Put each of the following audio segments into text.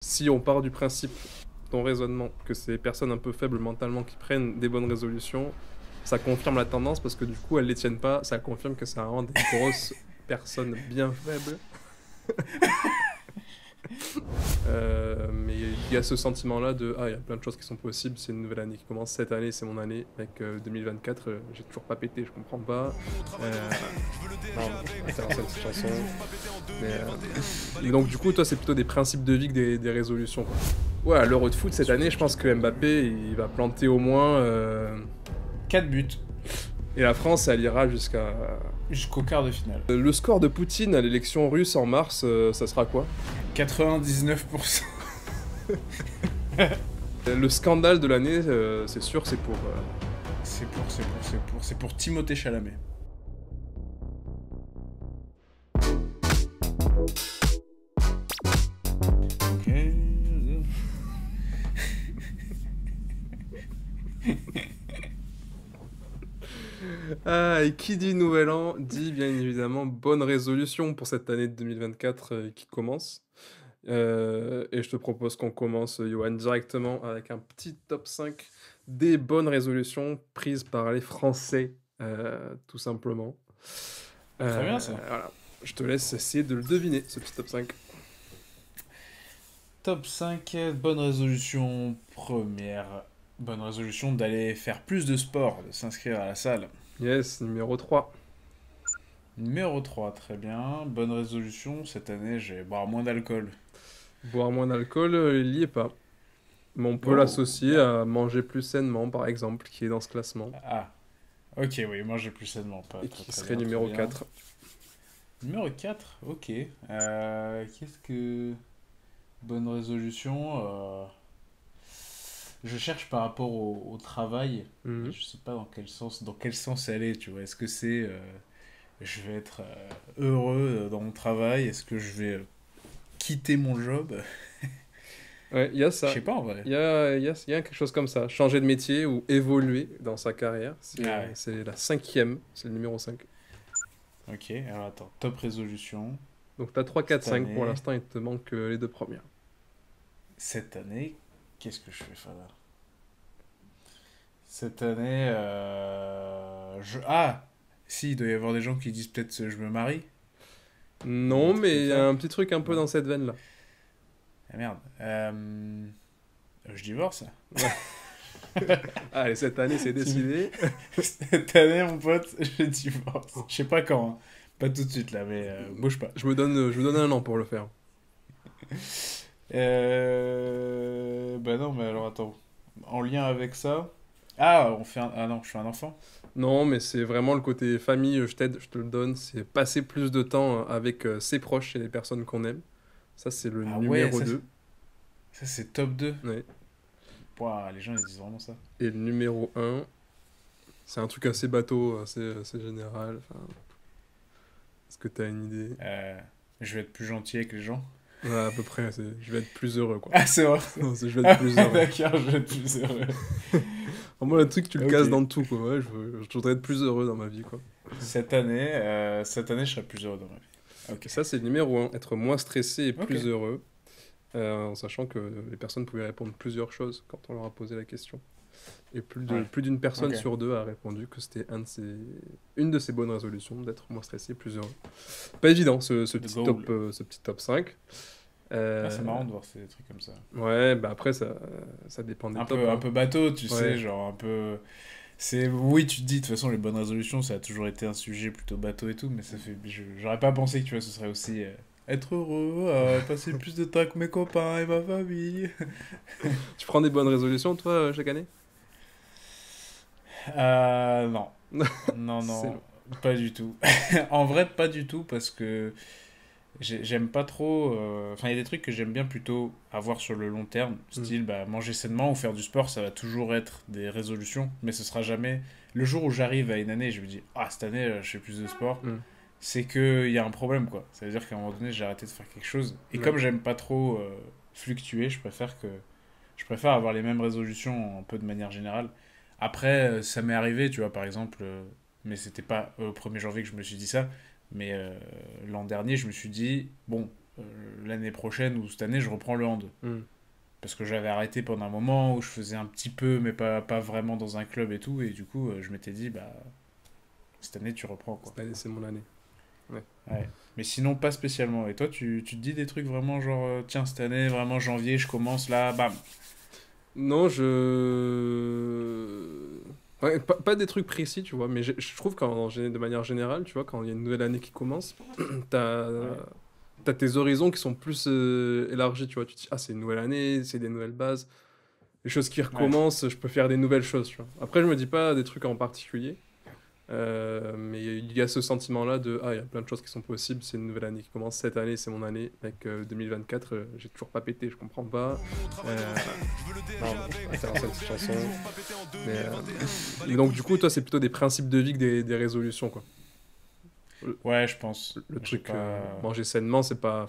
Si on part du principe, ton raisonnement, que c'est les personnes un peu faibles mentalement qui prennent des bonnes résolutions, ça confirme la tendance parce que du coup elles les tiennent pas, ça confirme que c'est vraiment des grosses personnes bien faibles. Mais il y a ce sentiment-là de il y a plein de choses qui sont possibles, c'est une nouvelle année qui commence, cette année c'est mon année, avec 2024, j'ai toujours pas pété, je comprends pas. Non, intéressante cette chanson. Mais donc du coup toi c'est plutôt des principes de vie que des résolutions quoi. Ouais, à l'Euro de foot cette année, je pense que Mbappé il va planter au moins 4 buts et la France elle ira jusqu'à. jusqu'au quart de finale. Le score de Poutine à l'élection russe en mars, ça sera quoi? 99%. Le scandale de l'année, c'est sûr, c'est pour. C'est pour Timothée Chalamet. Ok. Et qui dit nouvel an dit bien évidemment bonne résolution pour cette année de 2024 qui commence. Et je te propose qu'on commence, Johan, directement avec un petit top 5 des bonnes résolutions prises par les Français, tout simplement. Très bien ça. Voilà. Je te laisse essayer de le deviner, ce petit top 5. Top 5, bonne résolution. Première bonne résolution d'aller faire plus de sport, de s'inscrire à la salle. Yes, numéro 3. Numéro 3, très bien. Bonne résolution, cette année, je vais boire moins d'alcool. Boire moins d'alcool, il y est pas. Mais on peut Oh, l'associer merde. à manger plus sainement, par exemple, qui est dans ce classement. Ah, ok, oui, manger plus sainement, pas Et très qui très serait bien, très numéro bien. 4. Numéro 4, ok. Qu'est-ce que... Bonne résolution. Je cherche par rapport au travail, mais Mhm. je sais pas dans quel sens elle est, tu vois. Est-ce que c'est je vais être heureux dans mon travail? Est-ce que je vais quitter mon job? Ouais, il y a Je ça. sais pas en vrai. Il y a quelque chose comme ça. Changer de métier ou évoluer dans sa carrière. Ah ouais. C'est la cinquième, c'est le numéro 5. Ok, alors attends. Top résolution. Donc t'as 3, 4, Cette 5 pour année. l'instant, il te manque les deux premières. Cette année, qu'est-ce que je fais, Fada? Cette année, Ah! Si, il doit y avoir des gens qui disent peut-être je me marie. Ou un Non, truc mais comme il y a ça. un petit truc un peu Non. dans cette veine-là. Ah merde. Je divorce. Ouais. Allez, cette année, c'est Tu- décidé. Cette année, mon pote, je divorce. Je sais pas quand, hein. Pas tout de suite là, mais bouge pas. Je me donne un an pour le faire. Bah non, mais alors attends. En lien avec ça. Ah, Ah non, je fais un enfant. Non, mais c'est vraiment le côté famille, je t'aide, je te le donne. C'est passer plus de temps avec ses proches et les personnes qu'on aime. Ça, c'est le Ah ouais, numéro 2. ça c'est top 2. Ouais. Ouah, les gens ils disent vraiment ça. Et le numéro un, c'est un truc assez bateau, assez général. Enfin, est-ce que tu as une idée? Euh, je vais être plus gentil avec les gens. Ouais, à peu près, je vais être plus heureux, quoi. Ah, c'est vrai. Non, je vais être Ah, plus ouais, heureux. d'accord, je vais être plus heureux. Moi, le truc, tu le Ok. casses dans le tout, quoi. Ouais, je voudrais être plus heureux dans ma vie, quoi. Cette année, je serai plus heureux dans ma vie. Ok. Et ça, c'est le numéro un, être moins stressé et Ok. plus heureux, en sachant que les personnes pouvaient répondre plusieurs choses quand on leur a posé la question. Et Ouais. plus d'une personne Ok. sur deux a répondu que c'était une de ses bonnes résolutions d'être moins stressé et plus heureux. Pas évident, The goal. ce petit top 5. Ah, c'est Euh, marrant de voir ces trucs comme ça. ouais, bah après, ça dépend des tops, Un hein. peu bateau, tu sais, Ouais. genre un peu. C'est oui, tu te dis de toute façon les bonnes résolutions, ça a toujours été un sujet plutôt bateau et tout, mais ça fait. J'aurais pas pensé que tu vois, ce serait aussi être heureux, passer plus de temps avec mes copains et ma famille. Tu prends des bonnes résolutions, toi, chaque année? Non. Non, C'est non, long. pas du tout. En vrai, pas du tout, parce que j'aime pas trop. Enfin, il y a des trucs que j'aime bien plutôt avoir sur le long terme, Mm. style bah, manger sainement ou faire du sport, ça va toujours être des résolutions, mais ce sera jamais. Le jour où j'arrive à une année et je me dis, ah, cette année, je fais plus de sport, Mm. c'est qu'il y a un problème, quoi. Ça veut dire qu'à un moment donné, j'ai arrêté de faire quelque chose. Et Ouais. comme j'aime pas trop fluctuer, je préfère avoir les mêmes résolutions un peu de manière générale. Après, ça m'est arrivé, tu vois, par exemple, mais c'était pas au 1er janvier que je me suis dit ça, mais l'an dernier, je me suis dit, bon, l'année prochaine ou cette année, je reprends le hand. Hmm. Parce que j'avais arrêté pendant un moment où je faisais un petit peu, mais pas vraiment dans un club et tout. Et du coup, je m'étais dit, bah, cette année, tu reprends, quoi. Cette année, c'est mon année. Ouais. Ouais. Mais sinon, pas spécialement. Et toi, tu te dis des trucs vraiment genre, tiens, cette année, vraiment janvier, je commence là, bam. Non, Ouais, pas des trucs précis, tu vois, mais je trouve de manière générale, tu vois, quand il y a une nouvelle année qui commence, t'as, Ouais. t'as tes horizons qui sont plus élargis, tu vois. Tu te dis, ah, c'est une nouvelle année, c'est des nouvelles bases. Les choses qui Ouais. recommencent, je peux faire des nouvelles choses, tu vois. Après, je me dis pas des trucs en particulier, mais il y a ce sentiment-là de, ah, il y a plein de choses qui sont possibles, c'est une nouvelle année qui commence. Cette année, c'est mon année. Mec, 2024, j'ai toujours pas pété, je comprends pas. Euh, Pardon, je préfère cette chanson. Mais donc, du coup, toi, c'est plutôt des principes de vie que des résolutions, quoi. Le, Ouais, je pense. le J'ai truc, pas. manger sainement, c'est pas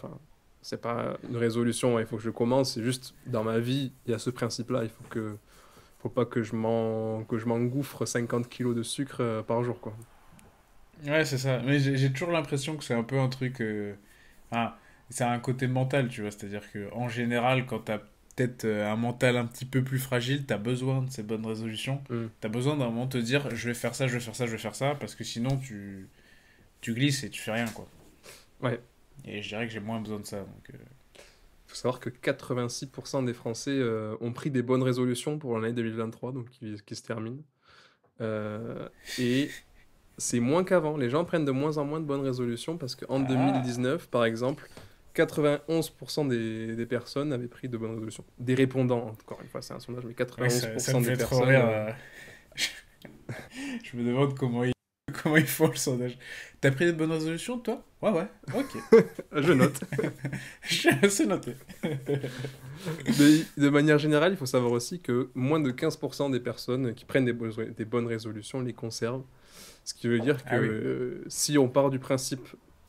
une résolution, ouais, il faut que je commence. C'est juste, dans ma vie, il y a ce principe-là. Faut pas que je m'engouffre 50 kilos de sucre par jour, quoi. Ouais, c'est ça. Mais j'ai toujours l'impression que c'est un peu un truc. Ah, c'est un côté mental, tu vois. C'est-à-dire que en général, quand t'as peut-être un mental un petit peu plus fragile, t'as besoin de ces bonnes résolutions. Hmm. T'as besoin d'un moment de te dire, je vais faire ça, je vais faire ça, je vais faire ça, parce que sinon tu glisses et tu fais rien, quoi. Ouais. Et je dirais que j'ai moins besoin de ça. Donc, Faut savoir que 86% des Français ont pris des bonnes résolutions pour l'année 2023, donc qui se termine. Euh, et c'est moins qu'avant. Les gens prennent de moins en moins de bonnes résolutions parce qu'en Ah, 2019, par exemple, 91% des personnes avaient pris de bonnes résolutions. Des répondants, encore une fois, c'est un sondage, mais ouais, ça me 91% des fait trop personnes. rire. Je me demande comment ils font le sondage. T'as pris de bonnes résolutions, toi? Ouais, ouais, ok. Je note. C'est noté. Mais de manière générale, il faut savoir aussi que moins de 15% des personnes qui prennent des bonnes résolutions les conservent. Ce qui veut dire que Ah oui. si on part du principe,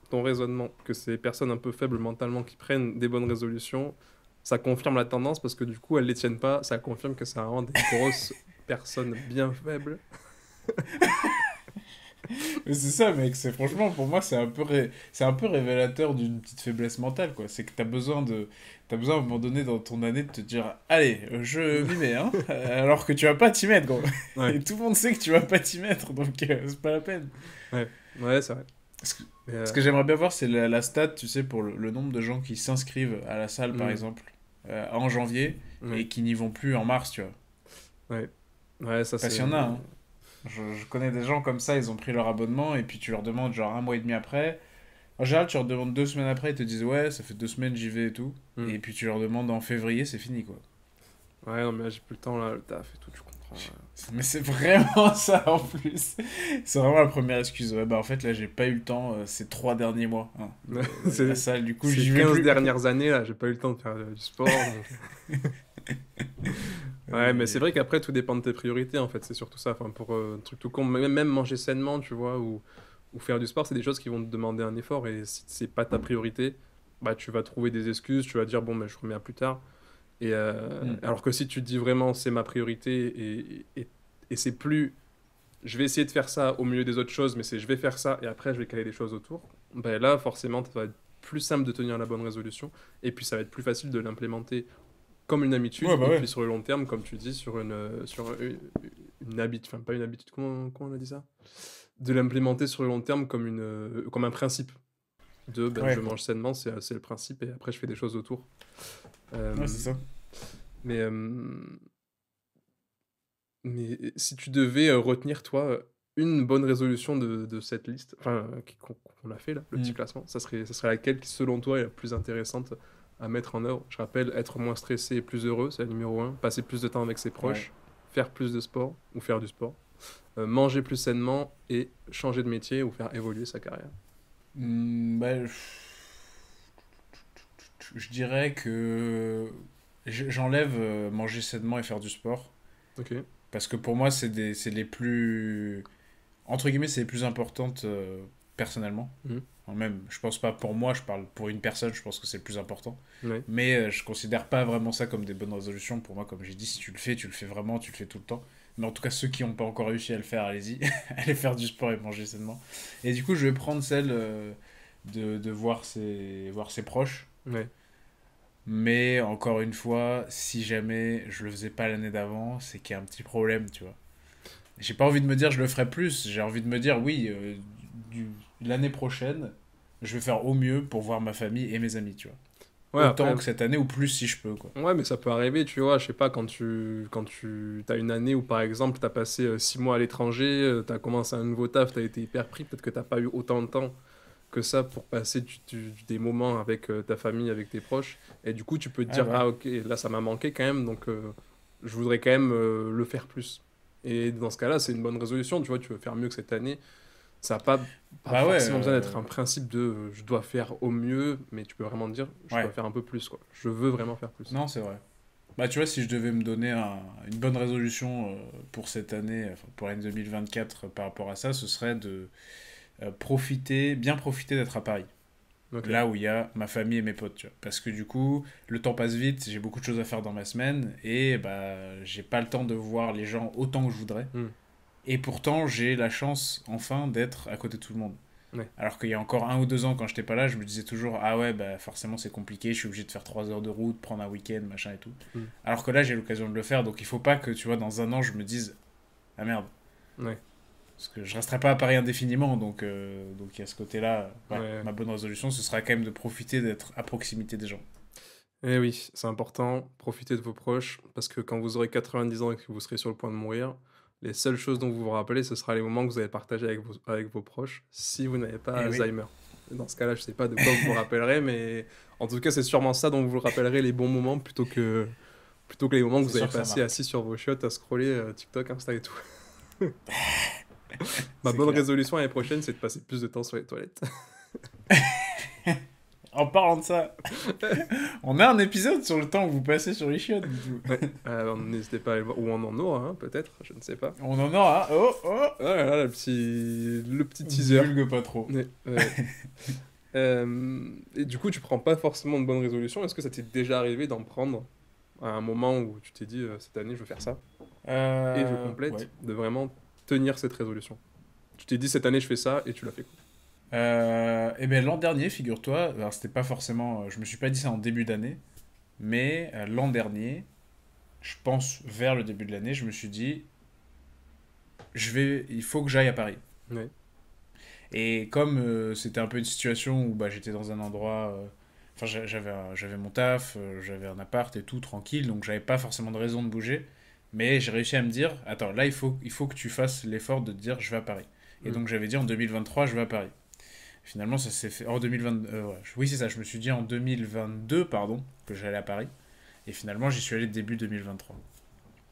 ton raisonnement, que c'est les personnes un peu faibles mentalement qui prennent des bonnes résolutions, ça confirme la tendance parce que du coup, elles les tiennent pas. Ça confirme que c'est vraiment des grosses personnes bien faibles. Mais c'est ça, mec. C'est franchement, pour moi, c'est un peu révélateur d'une petite faiblesse mentale, quoi. C'est que t'as besoin à un moment donné dans ton année de te dire, allez, je m'y mets, hein. Alors que tu vas pas t'y mettre, gros. Ouais, Et tout le monde sait que tu vas pas t'y mettre, donc c'est pas la peine. ouais, ouais, c'est vrai. Ce que, Mais, ce que j'aimerais bien voir, c'est la stat, tu sais, pour le nombre de gens qui s'inscrivent à la salle, par hmm, exemple, en janvier, ouais, et qui n'y vont plus en mars, tu vois. ouais, ouais, ça Parce c'est. qu'il y en a, hein. Je connais des gens comme ça, ils ont pris leur abonnement, et puis tu leur demandes genre un mois et demi après. En général, tu leur demandes 2 semaines après, ils te disent ouais, ça fait 2 semaines, j'y vais et tout. Hmm. Et puis tu leur demandes en février, c'est fini, quoi. Ouais, non, mais là j'ai plus le temps, là, le taf et tout, tu comprends. Mais c'est vraiment ça en plus. C'est vraiment la première excuse. Ouais, bah en fait, là, j'ai pas eu le temps ces 3 derniers mois, hein, Ouais. d'aller à la C'est salle, du coup, ces j'y vais 15 plus. dernières années, là, j'ai pas eu le temps de faire du sport. Ouais, mais c'est Et- vrai qu'après, tout dépend de tes priorités, en fait. C'est surtout ça. Enfin, pour un truc tout con, même manger sainement, tu vois, ou faire du sport, c'est des choses qui vont te demander un effort. Et si c'est pas ta priorité, bah, tu vas trouver des excuses, tu vas dire, bon, mais je remets à plus tard. Hmm. Alors que si tu te dis vraiment, c'est ma priorité, et c'est plus, je vais essayer de faire ça au milieu des autres choses, mais c'est je vais faire ça, et après, je vais caler des choses autour, ben là, forcément, ça va être plus simple de tenir la bonne résolution, et puis ça va être plus facile de l'implémenter comme une habitude, Ouais, bah et ouais. puis sur le long terme, comme tu dis, sur une habitude, enfin pas une habitude, comment on a dit ça? De l'implémenter sur le long terme comme un principe. Ben, je Ouais, mange sainement, c'est le principe, et après je fais des choses autour. ouais, c'est Euh, ça. mais si tu devais retenir, toi, une bonne résolution de cette liste, enfin, qu'on a fait là, le petit Hmm. classement, ça serait laquelle qui, selon toi, est la plus intéressante à mettre en œuvre? Je rappelle, être moins stressé et plus heureux, c'est la numéro un. Passer plus de temps avec ses Ouais. proches, faire plus de sport ou faire du sport, manger plus sainement et changer de métier ou faire évoluer sa carrière. Bah, je dirais que j'enlève manger sainement et faire du sport. Ok. Parce que pour moi, c'est les plus. Entre guillemets, c'est les plus importantes personnellement. Mhm. Enfin, même, je pense pas pour moi, je parle pour une personne, je pense que c'est le plus important. Ouais. Mais je considère pas vraiment ça comme des bonnes résolutions. Pour moi, comme j'ai dit, si tu le fais vraiment, tu le fais tout le temps. Mais en tout cas, ceux qui n'ont pas encore réussi à le faire, allez-y. Allez faire du sport et manger sainement. Et du coup, je vais prendre celle de voir ses proches. Ouais. Mais encore une fois, si jamais je le faisais pas l'année d'avant, c'est qu'il y a un petit problème, tu vois. J'ai pas envie de me dire je le ferai plus, j'ai envie de me dire oui, du- l'année prochaine, je vais faire au mieux pour voir ma famille et mes amis, tu vois. Ouais, Autant après, que cette année ou plus si je peux, quoi. ouais, mais ça peut arriver, tu vois, je sais pas, quand tu as une année où, par exemple, tu as passé 6 mois à l'étranger, tu as commencé un nouveau taf, tu as été hyper pris, peut-être que t'as pas eu autant de temps que ça pour passer des moments avec ta famille, avec tes proches, et du coup, tu peux te Ah dire, ouais. ah ok, là, ça m'a manqué quand même, donc je voudrais quand même le faire plus. Et dans ce cas-là, c'est une bonne résolution, tu vois, tu veux faire mieux que cette année. Ça n'a pas Bah ouais, forcément besoin d'être un principe de je dois faire au mieux, mais tu peux vraiment te dire je dois ouais. faire un peu plus, quoi. Je veux vraiment faire plus. Non, c'est vrai. Bah tu vois, si je devais me donner une bonne résolution pour cette année, enfin, pour l'année 2024 par rapport à ça, ce serait de bien profiter d'être à Paris. Ok. Là où il y a ma famille et mes potes, tu vois. Parce que du coup, le temps passe vite, j'ai beaucoup de choses à faire dans ma semaine, et bah j'ai pas le temps de voir les gens autant que je voudrais. Hmm. Et pourtant, j'ai la chance, enfin, d'être à côté de tout le monde. Ouais. Alors qu'il y a encore 1 ou 2 ans, quand j'étais pas là, je me disais toujours, ah ouais, bah forcément c'est compliqué, je suis obligé de faire 3 heures de route, prendre un week-end, machin et tout. Hmm. Alors que là, j'ai l'occasion de le faire, donc il faut pas que, tu vois, dans un an, je me dise, ah merde. Ouais. Parce que je resterai pas à Paris indéfiniment, donc il y a ce côté-là. Ouais, Ouais. ma bonne résolution, ce sera quand même de profiter d'être à proximité des gens. Et oui, c'est important. Profitez de vos proches, parce que quand vous aurez 90 ans et que vous serez sur le point de mourir, les seules choses dont vous vous rappelez, ce sera les moments que vous avez partagés avec vos proches, si vous n'avez pas Eh oui, Alzheimer. Dans ce cas-là, je sais pas de quoi vous vous rappellerez, mais en tout cas, c'est sûrement ça dont vous vous rappellerez les bons moments plutôt que les moments que c'est vous avez sûr que ça passés marque. assis sur vos chiottes à scroller TikTok, Insta et tout. Ma C'est bonne clair. résolution l'année prochaine, c'est de passer plus de temps sur les toilettes. En parlant de ça, on a un épisode sur le temps que vous passez sur les chiottes, du coup. Ouais, n'hésitez pas à aller voir, ou on en aura, hein, peut-être, je ne sais pas. On en aura, oh, oh. Oh là là, le petit teaser. Divulgue pas trop. Ouais, ouais. Et du coup, tu prends pas forcément de bonnes résolutions. Est-ce que ça t'est déjà arrivé d'en prendre à un moment où tu t'es dit cette année je veux faire ça et je Ouais. complète, de vraiment tenir cette résolution? Tu t'es dit cette année je fais ça et tu l'as fait quoi? Eh ben l'an dernier, figure-toi, alors c'était pas forcément, je me suis pas dit ça en début d'année, mais l'an dernier, je pense vers le début de l'année, je me suis dit, il faut que j'aille à Paris. Ouais. Et comme c'était un peu une situation où bah, j'étais dans un endroit, enfin j'avais mon taf, j'avais un appart et tout tranquille, donc j'avais pas forcément de raison de bouger, mais j'ai réussi à me dire, attends, là il faut que tu fasses l'effort de te dire, je vais à Paris. Et Mm. donc j'avais dit en 2023, je vais à Paris. Finalement, ça s'est fait en 2020. Ouais. Oui, c'est ça. Je me suis dit en 2022, pardon, que j'allais à Paris. Et finalement, j'y suis allé début 2023.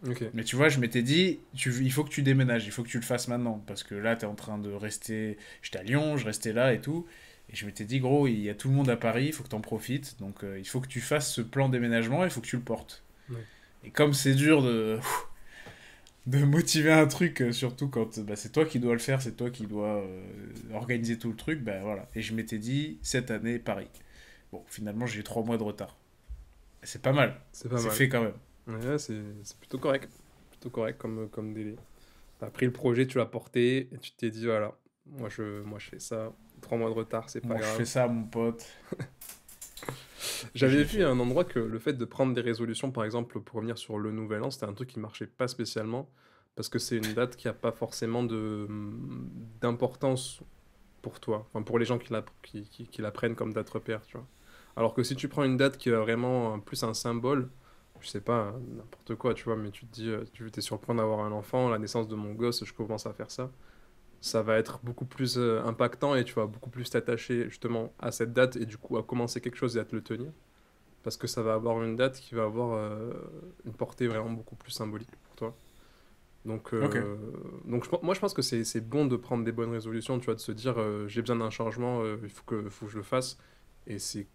Ok. Mais tu vois, je m'étais dit, il faut que tu déménages, il faut que tu le fasses maintenant. Parce que là, tu es en train de rester. J'étais à Lyon, je restais là et tout. Et je m'étais dit, gros, il y a tout le monde à Paris, il faut que tu en profites. Donc, il faut que tu fasses ce plan déménagement, il faut que tu le portes. Ouais. Et comme c'est dur de motiver un truc, surtout quand bah, c'est toi qui dois le faire, c'est toi qui dois organiser tout le truc, bah voilà. Et je m'étais dit, cette année, Paris. Bon, finalement, j'ai eu 3 mois de retard. C'est pas mal. C'est pas C'est mal. fait quand même. Ouais, c'est plutôt correct. Plutôt correct comme délai. T'as pris le projet, tu l'as porté et tu t'es dit voilà, moi je fais ça. 3 mois de retard, c'est pas Moi, je fais grave. ça, mon pote, et je J'avais l'ai vu à fait. un endroit que le fait de prendre des résolutions, par exemple, pour revenir sur le Nouvel An, c'était un truc qui marchait pas spécialement, parce que c'est une date qui a pas forcément d'importance pour toi, enfin pour les gens qui la prennent comme date repère, tu vois. Alors que si tu prends une date qui a vraiment plus un symbole, je sais pas, n'importe quoi, tu vois, mais tu te dis, tu es sur le point d'avoir un enfant, la naissance de mon gosse, je commence à faire ça. Ça va être beaucoup plus impactant et tu vas beaucoup plus t'attacher justement à cette date et du coup à commencer quelque chose et à te le tenir. Parce que ça va avoir une date qui va avoir une portée vraiment beaucoup plus symbolique pour toi. Donc, Ok. moi je pense que c'est bon de prendre des bonnes résolutions, tu vois, de se dire j'ai besoin d'un changement, faut que je le fasse. Et c'est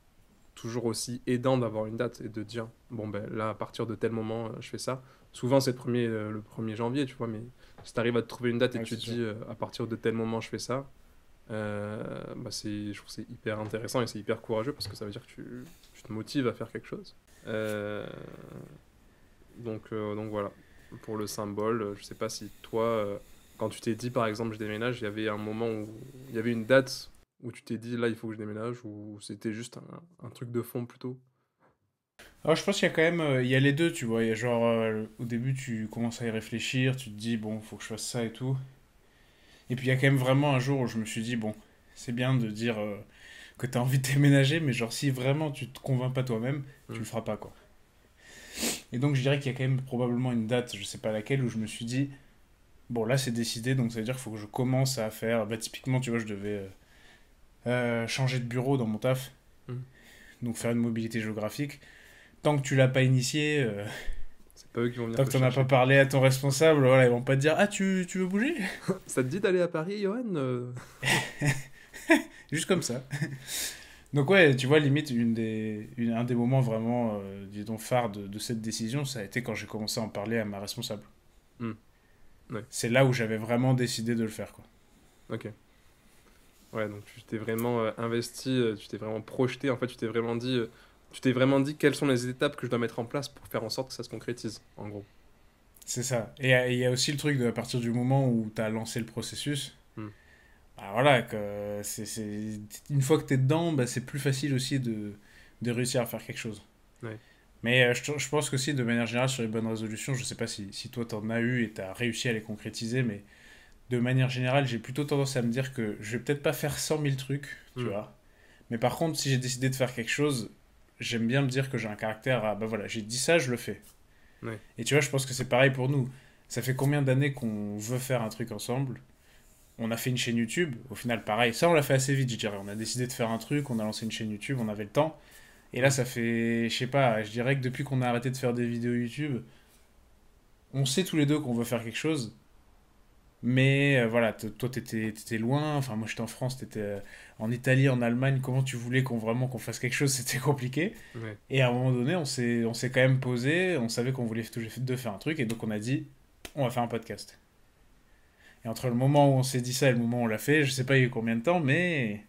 toujours aussi aidant d'avoir une date et de dire bon ben là à partir de tel moment je fais ça. Souvent c'est le 1er janvier, tu vois, mais si tu arrives à te trouver une date et Ouais, tu c'est te sûr. dis à partir de tel moment je fais ça, bah je trouve que c'est hyper intéressant et c'est hyper courageux parce que ça veut dire que tu te motives à faire quelque chose. Euh, donc voilà, pour le symbole, je sais pas si toi, quand tu t'es dit par exemple je déménage, il y avait un moment où il y avait une date où tu t'es dit, là, il faut que je déménage, ou c'était juste un truc de fond plutôt? Alors, je pense qu'il y a quand même, il y a les deux, tu vois. Il y a genre, au début, tu commences à y réfléchir, tu te dis, bon, faut que je fasse ça et tout. Et puis, il y a quand même vraiment un jour où je me suis dit, bon, c'est bien de dire que t'as envie de déménager, mais genre, si vraiment tu te convaincs pas toi-même, tu Hmm. le feras pas, quoi. Et donc, je dirais qu'il y a quand même probablement une date, je sais pas laquelle, où je me suis dit, bon, là, c'est décidé, donc ça veut dire qu'il faut que je commence à faire. Bah, typiquement, tu vois, je devais changer de bureau dans mon taf, Hmm. donc faire une mobilité géographique. Tant que tu l'as pas initié, C'est pas eux qui vont venir tant te que t'en as pas chercher. parlé à ton responsable, voilà, ils vont pas te dire, ah, tu veux bouger? Ça te dit d'aller à Paris, Johan? Juste comme ça. Donc ouais, tu vois, limite, un des moments vraiment, disons, phares de cette décision, ça a été quand j'ai commencé à en parler à ma responsable. Hmm. Ouais, C'est là où j'avais vraiment décidé de le faire, quoi. ok. Ouais, donc tu t'es vraiment investi, tu t'es vraiment projeté, en fait, tu t'es vraiment dit quelles sont les étapes que je dois mettre en place pour faire en sorte que ça se concrétise, en gros. C'est ça. Et il y a aussi le truc de, à partir du moment où tu as lancé le processus, Hmm. bah voilà, une fois que tu es dedans, bah c'est plus facile aussi de réussir à faire quelque chose. Ouais. Mais je pense qu'aussi, de manière générale, sur les bonnes résolutions, je sais pas si toi t'en as eu et t'as réussi à les concrétiser, mais de manière générale, j'ai plutôt tendance à me dire que je vais peut-être pas faire 100 000 trucs, tu Hmm. vois. Mais par contre, si j'ai décidé de faire quelque chose, j'aime bien me dire que j'ai un caractère à, bah voilà, j'ai dit ça, je le fais. Ouais. Et tu vois, je pense que c'est pareil pour nous. Ça fait combien d'années qu'on veut faire un truc ensemble? On a fait une chaîne YouTube, au final pareil, ça on l'a fait assez vite, je dirais. On a décidé de faire un truc, on a lancé une chaîne YouTube, on avait le temps. Et là, Hmm. ça fait, je sais pas, je dirais que depuis qu'on a arrêté de faire des vidéos YouTube, on sait tous les deux qu'on veut faire quelque chose. Mais voilà, toi t'étais loin, enfin moi j'étais en France, t'étais en Italie, en Allemagne, comment tu voulais vraiment qu'on fasse quelque chose, c'était compliqué. Ouais. Et à un moment donné, on s'est quand même posé, on savait qu'on voulait tous les deux faire un truc, et donc on a dit, on va faire un podcast. Et entre le moment où on s'est dit ça et le moment où on l'a fait, je sais pas il y a eu combien de temps, mais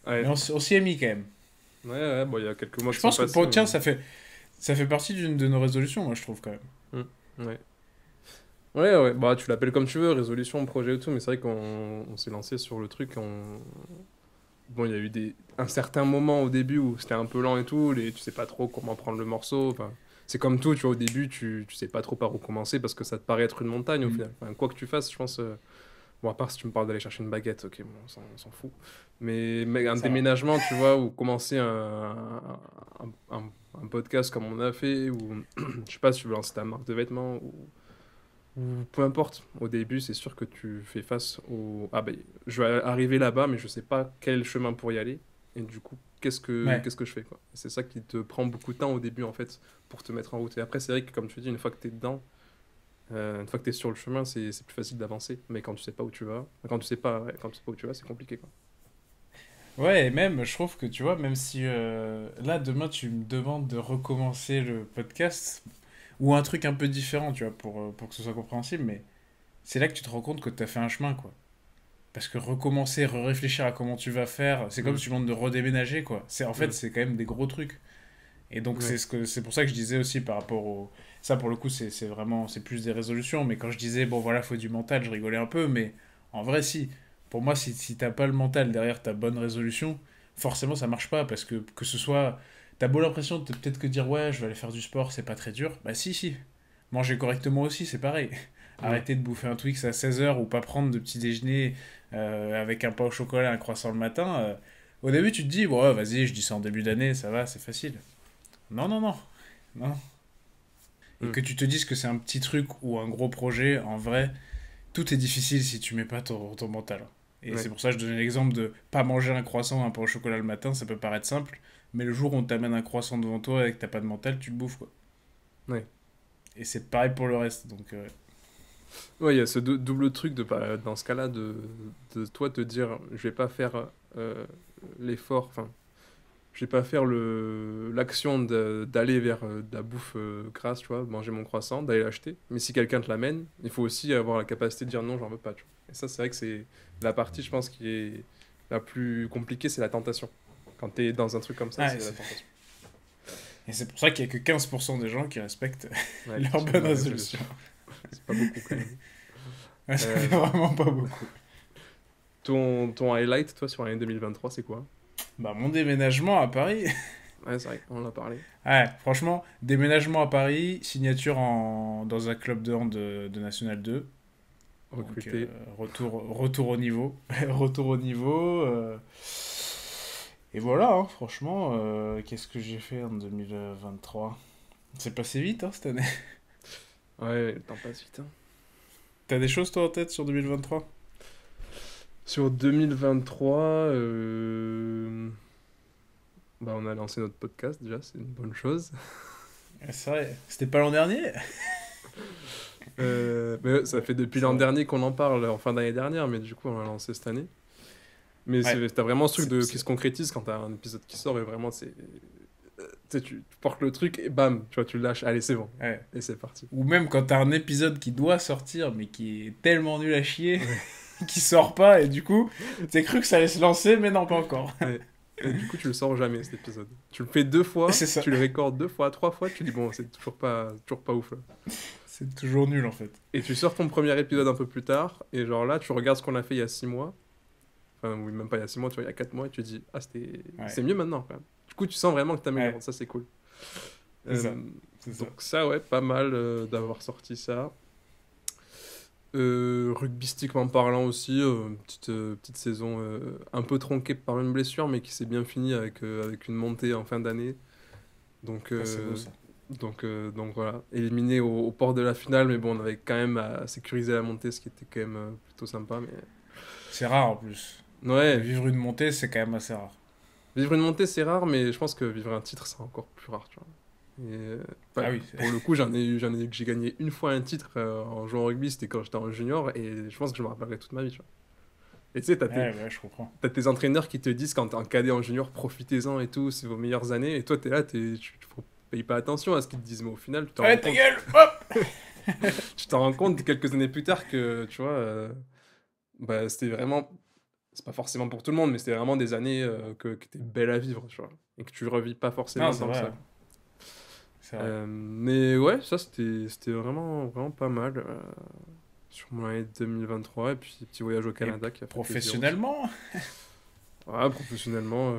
Ouais. on s'y est mis quand même. Ouais, ouais, bon, il y a quelques mois Je qui sont pense que passés, tiens, mais... ça fait partie d'une de nos résolutions, moi je trouve quand même. Hmm. Ouais. Ouais, ouais, bah tu l'appelles comme tu veux, résolution, projet et tout, mais c'est vrai qu'on s'est lancé sur le truc. Bon, il y a eu un certain moment au début où c'était un peu lent et tout, tu sais pas trop comment prendre le morceau. Enfin, c'est comme tout, tu vois, au début, tu sais pas trop par où commencer parce que ça te paraît être une montagne au Mm. final. Enfin, quoi que tu fasses, je pense. Bon, à part si tu me parles d'aller chercher une baguette, ok, bon, on s'en fout. Mais un Ça va. déménagement, tu vois, ou commencer un podcast comme on a fait, ou je sais pas si tu veux lancer ta marque de vêtements, ou peu importe. Au début, c'est sûr que tu fais face au... Ah ben, je vais arriver là-bas, mais je sais pas quel chemin pour y aller. Et du coup, Ouais. qu'est-ce que je fais, quoi. C'est ça qui te prend beaucoup de temps au début, en fait, pour te mettre en route. Et après, c'est vrai que, comme tu dis, une fois que tu es dedans, une fois que tu es sur le chemin, c'est plus facile d'avancer. Mais quand tu sais pas où tu vas, quand tu sais pas, ouais, quand tu sais pas où tu vas, c'est compliqué, quoi. Ouais, et même, je trouve que tu vois, même si là, demain, tu me demandes de recommencer le podcast, ou un truc un peu différent, tu vois, pour que ce soit compréhensible, mais c'est là que tu te rends compte que tu as fait un chemin, quoi. Parce que recommencer, réfléchir à comment tu vas faire, c'est comme Mm, si tu demandes de redéménager, quoi. En fait, mm, c'est quand même des gros trucs. Et donc, ouais, c'est pour ça que je disais aussi par rapport au. Ça, pour le coup, c'est vraiment. C'est plus des résolutions. Mais quand je disais, bon, voilà, faut du mental, je rigolais un peu. Mais en vrai, si. Pour moi, si t'as pas le mental derrière ta bonne résolution, forcément, ça marche pas. Parce que ce soit. T'as beau l'impression de peut-être que dire, ouais, je vais aller faire du sport, c'est pas très dur. Bah, si, si. Manger correctement aussi, c'est pareil. ouais, Arrêter de bouffer un Twix à 16 h ou pas prendre de petit déjeuner avec un pain au chocolat et un croissant le matin. Au début, tu te dis, bon, ouais, vas-y, je dis ça en début d'année, ça va, c'est facile. Non, non, non. Non. Et mm, que tu te dises que c'est un petit truc ou un gros projet, en vrai, tout est difficile si tu mets pas ton mental. Et ouais, c'est pour ça que je donnais l'exemple de pas manger un croissant ou un pain au chocolat le matin, ça peut paraître simple, mais le jour où on t'amène un croissant devant toi et que t'as pas de mental, tu le bouffes, quoi. ouais. Et c'est pareil pour le reste, donc Ouais, il y a ce double truc dans ce cas-là, de toi te dire, je vais pas faire l'effort, enfin, je vais pas faire l'action d'aller vers de la bouffe grasse, tu vois, manger mon croissant, d'aller l'acheter. Mais si quelqu'un te l'amène, il faut aussi avoir la capacité de dire non, j'en veux pas, tu vois. Et ça, c'est vrai que c'est la partie, je pense, qui est la plus compliquée, c'est la tentation. Quand t'es dans un truc comme ça, ah, c'est la tentation. et c'est pour ça qu'il y a que 15% des gens qui respectent Ouais, qui leur tiennent bonne la résolution. résolution. C'est pas beaucoup quand même. Ça fait Euh, vraiment pas beaucoup. ton highlight, toi, sur l'année 2023, c'est quoi? Bah, mon déménagement à Paris. Ouais, c'est vrai, on en a parlé. Ouais, franchement, déménagement à Paris, signature dans un club de hand de National 2. Donc, Recruté. retour au niveau. Retour au niveau. Et voilà, hein, franchement, qu'est-ce que j'ai fait en 2023? C'est passé vite, hein, cette année. Ouais, le temps passe vite, hein. T'as des choses, toi, en tête sur 2023? Sur 2023, bah, on a lancé notre podcast, déjà, c'est une bonne chose. C'est vrai, c'était pas l'an dernier? Mais ouais, ça fait depuis C'est l'an vrai. dernier qu'on en parle, en fin d'année dernière, mais du coup, on l'a lancé cette année. Mais Ouais. t'as vraiment ce truc qui C'est- se concrétise quand t'as un épisode qui sort et vraiment, c'est. Tu sais, tu portes le truc et bam, tu vois, tu le lâches, allez, c'est bon. Ouais. Et c'est parti. Ou même quand t'as un épisode qui doit sortir, mais qui est tellement nul à chier, Ouais. qui sort pas, et du coup, t'as cru que ça allait se lancer, mais non, pas encore. Ouais. Et du coup, tu le sors jamais, cet épisode. Tu le fais 2 fois, C'est ça. tu le recordes 2 fois, 3 fois, tu dis, bon, c'est toujours pas ouf, là. C'est toujours nul, en fait. Et tu sors ton premier épisode un peu plus tard, et genre là, tu regardes ce qu'on a fait il y a 6 mois. Enfin, oui, même pas il y a 6 mois, tu vois, il y a 4 mois, et tu te dis, ah, Ouais. c'est mieux maintenant, quand même. Du coup, tu sens vraiment que t'améliores, Ouais. ça, c'est cool. C'est ça. Euh, C'est ça. donc ça, ouais, pas mal d'avoir sorti ça. Rugbystiquement parlant aussi, petite saison un peu tronquée par une blessure, mais qui s'est bien finie avec une montée en fin d'année. Donc, Ah, c'est beau, ça. donc voilà, éliminé au port de la finale, mais bon, on avait quand même à sécuriser la montée, ce qui était quand même plutôt sympa. Mais C'est rare, en plus. ouais, Vivre une montée, c'est quand même assez rare. vivre une montée c'est rare, mais je pense que vivre un titre c'est encore plus rare, tu vois. Et, Ah ouais, oui. pour le coup, j'ai gagné une fois un titre en jouant au rugby, c'était quand j'étais en junior, et je pense que je me rappellerai toute ma vie, tu vois. Et tu sais, Ouais, je comprends. t'as tes entraîneurs qui te disent quand t'es en cadet en junior, profitez-en et tout, c'est vos meilleures années, et toi t'es là, tu payes pas attention à ce qu'ils te disent, mais au final, Allez, ta gueule! Hop! tu t'en rends compte quelques années plus tard que, tu vois, bah, c'était vraiment, c'est pas forcément pour tout le monde, mais c'était vraiment des années qui étaient belles à vivre, tu vois, et que tu revis pas Non, forcément c'est tant que vrai. ça. C'est vrai. Mais ouais, ça c'était vraiment pas mal sur mon année 2023, et puis petit voyage au Et Canada qui a fait plaisir aussi. professionnellement, Ouais, professionnellement,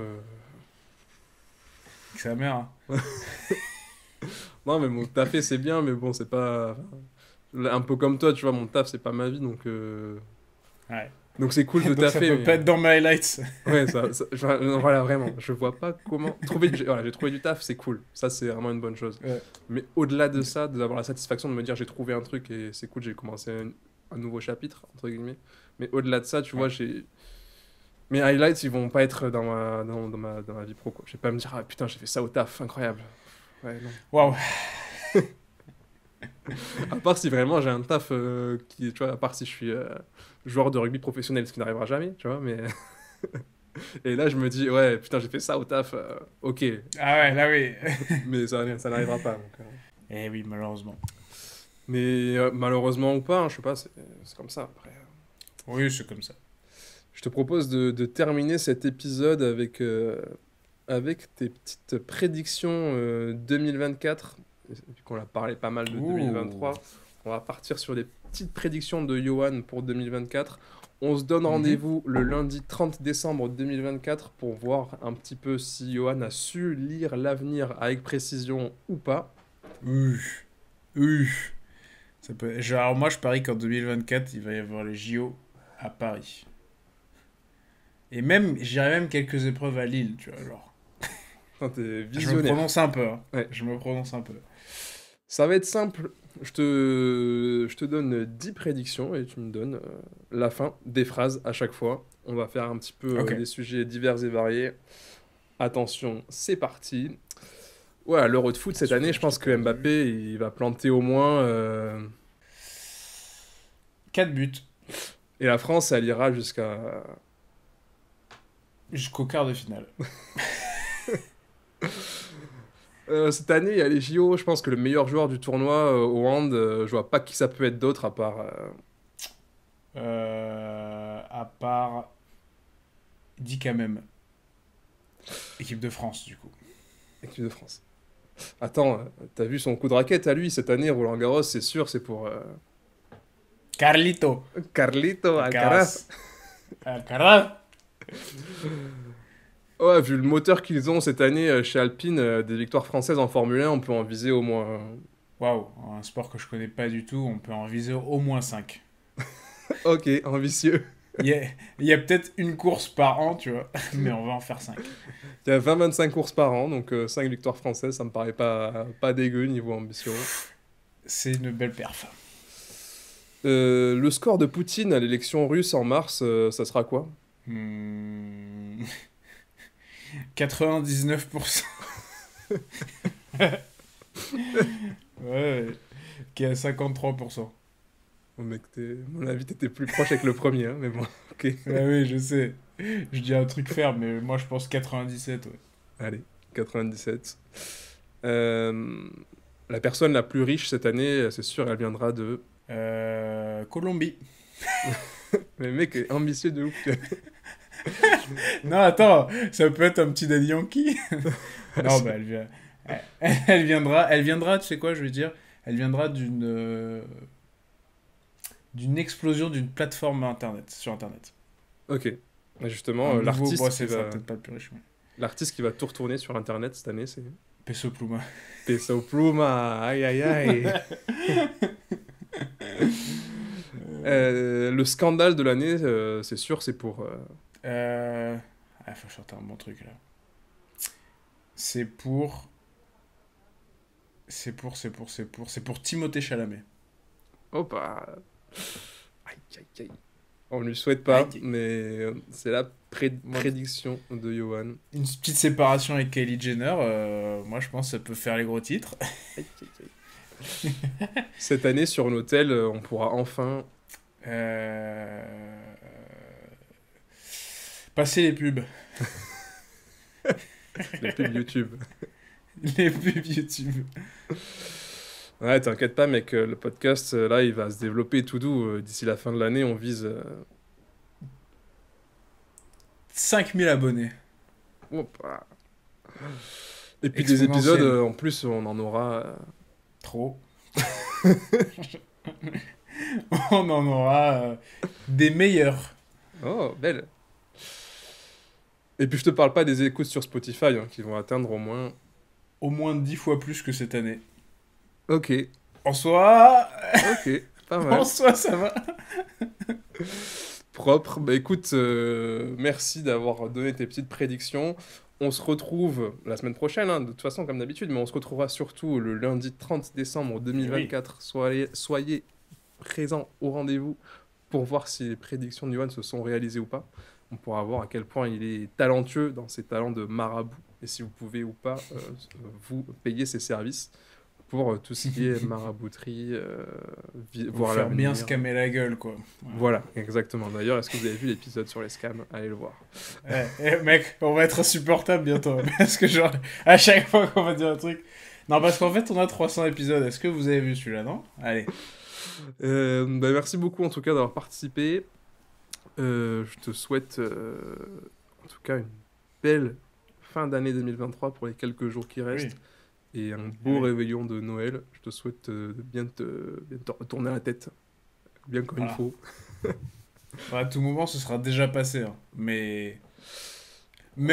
c'est sa mère. Hein. non, mais mon taffer c'est bien, mais bon, c'est pas. Un peu comme toi, tu vois, mon taf c'est pas ma vie, Ouais. donc c'est cool de Donc ça taffer, peut pas être mais. dans mes highlights. Ouais, voilà, vraiment, je vois pas comment. Voilà, j'ai trouvé du taf, c'est cool, ça c'est vraiment une bonne chose. Ouais. Mais au-delà de ça, d'avoir la satisfaction de me dire j'ai trouvé un truc et c'est cool, j'ai commencé un nouveau chapitre, entre guillemets. Mais au-delà de ça, tu vois, Ouais. mes highlights, ils vont pas être dans ma vie pro, quoi. Je vais pas me dire, ah putain, j'ai fait ça au taf, incroyable. Ouais, non. Waouh. À part si vraiment j'ai un taf tu vois, à part si je suis joueur de rugby professionnel, ce qui n'arrivera jamais, tu vois, mais. Et là, je me dis, ouais, putain, j'ai fait ça au taf, ok, Ah ouais, là oui. mais ça n'arrivera pas. Eh oui, malheureusement. Mais malheureusement ou pas, hein, je sais pas, c'est comme ça après. Oui, c'est comme ça. Je te propose de terminer cet épisode avec tes petites prédictions 2024. Vu qu'on a parlé pas mal de Ouh. 2023, on va partir sur des petites prédictions de Johan pour 2024. On se donne Mhm. rendez-vous le lundi 30 décembre 2024 pour voir un petit peu si Johan a su lire l'avenir avec précision ou pas. Oui. Oui. Ça peut... Alors moi, je parie qu'en 2024, il va y avoir les JO à Paris. Et même, j'irais même quelques épreuves à Lille, tu vois, genre. Putain, t'es Je me visionnaire. prononce un peu, hein. Ouais. Je me prononce un peu. Ça va être simple. Je te donne 10 prédictions et tu me donnes la fin des phrases à chaque fois. On va faire un petit peu Ok. des sujets divers et variés. Attention, c'est parti. Ouais, à l'Euro de foot cette Super, année, je je pense t'ai que perdu. Mbappé, il va planter au moins. 4 buts Et la France, elle ira jusqu'à. jusqu'au quart de finale. Cette année, il y a les JO. Je pense que le meilleur joueur du tournoi au hand, je vois pas qui ça peut être d'autre à part. À part... Dit quand même. Équipe de France, du coup. Équipe de France. Attends, t'as vu son coup de raquette à lui cette année, Roland Garros, c'est sûr, c'est pour Carlito. Carlito Alcaraz. Alcaraz. Alcaraz. Ouais, vu le moteur qu'ils ont cette année chez Alpine, des victoires françaises en Formule 1, on peut en viser au moins. Waouh, un sport que je connais pas du tout, on peut en viser au moins 5. Ok, ambitieux. Il y a peut-être une course par an, tu vois, mais on va en faire 5. Il y a 20-25 courses par an, donc 5 victoires françaises, ça me paraît pas dégueu niveau ambition. C'est une belle perf. Le score de Poutine à l'élection russe en mars, ça sera quoi? 99%. Ouais, qui est à 53%. Oh, mec, mon avis, t'étais plus proche avec le premier, hein, mais bon, ok. Ouais, oui, je sais. Je dis un truc ferme, mais moi je pense 97, ouais. Allez, 97. La personne la plus riche cette année, c'est sûr, elle viendra de... Colombie. Mais mec, est ambitieux de ouf. Non, attends, ça peut être un petit Daddy Yankee. Non, bah elle viendra, tu sais quoi, je veux dire, elle viendra d'une explosion d'une plateforme internet, sur internet. Ok. Bah, justement, Un nouveau, l'artiste bon, qui c'est va... peut-être pas le plus riche, mais... L'artiste qui va tout retourner sur internet cette année, c'est... Peso Pluma. Peso Pluma, aïe aïe aïe. Le scandale de l'année, c'est sûr, c'est pour... Faut que je sorte un bon truc là. C'est pour Timothée Chalamet. Oh bah... Aïe aïe aïe. On lui souhaite pas, Aïe. mais c'est la prédiction de Johan. Une petite séparation avec Kylie Jenner, moi je pense que ça peut faire les gros titres. Aïe, aïe, aïe. Cette année, sur l'hôtel, on pourra enfin... Passer les pubs. Les pubs YouTube. Les pubs YouTube. Ouais, t'inquiète pas, mec, le podcast, là, il va se développer tout doux. D'ici la fin de l'année, on vise... 5000 abonnés. Hop. Et puis des épisodes, Exponentiel. en plus, on en aura... Trop. On en aura des meilleurs. Oh, belle. Et puis je te parle pas des écoutes sur Spotify, hein, qui vont atteindre au moins... Au moins 10 fois plus que cette année. Ok, En soi, ok, pas mal. en soi ça va. Propre. Bah écoute, merci d'avoir donné tes petites prédictions. On se retrouve la semaine prochaine, hein, de toute façon, comme d'habitude, mais on se retrouvera surtout le lundi 30 décembre 2024. Soyez présents au rendez-vous pour voir si les prédictions de Johan se sont réalisées ou pas. On pourra voir à quel point il est talentueux dans ses talents de marabout et si vous pouvez ou pas vous payer ses services pour tout ce qui est marabouterie, voir Faire bien l'avenir. scammer la gueule, quoi. Voilà, exactement. D'ailleurs, est-ce que vous avez vu l'épisode sur les scams? Allez le voir. Mec, on va être insupportable bientôt. Parce que genre, à chaque fois qu'on va dire un truc... Non, parce qu'en fait, on a 300 épisodes. Est-ce que vous avez vu celui-là, non? Allez. Bah, merci beaucoup en tout cas d'avoir participé. Je te souhaite en tout cas une belle fin d'année 2023 pour les quelques jours qui restent. Oui. Et un beau Oui. réveillon de Noël. Je te souhaite de bien te retourner la tête. Bien comme il Voilà. faut. À tout moment, ce sera déjà passé. Hein. Mais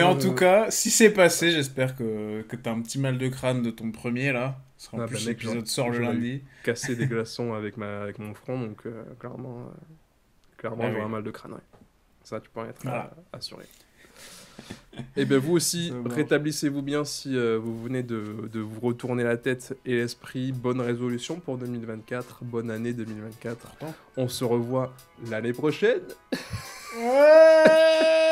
en tout Euh, cas, si c'est passé, j'espère que t'as un petit mal de crâne de ton premier, là. Parce qu'en Ah, plus, bah, mec, l'épisode sort le j'en ai eu lundi. cassé des glaçons avec mon front, donc clairement, Ah j'aurai oui. un mal de crâne. Ouais. Ça, tu peux en être Voilà. assuré. Et bien vous aussi, Ça marche. rétablissez-vous bien si vous venez de vous retourner la tête et l'esprit. Bonne résolution pour 2024, bonne année 2024. Pourtant. On se revoit l'année prochaine. Ouais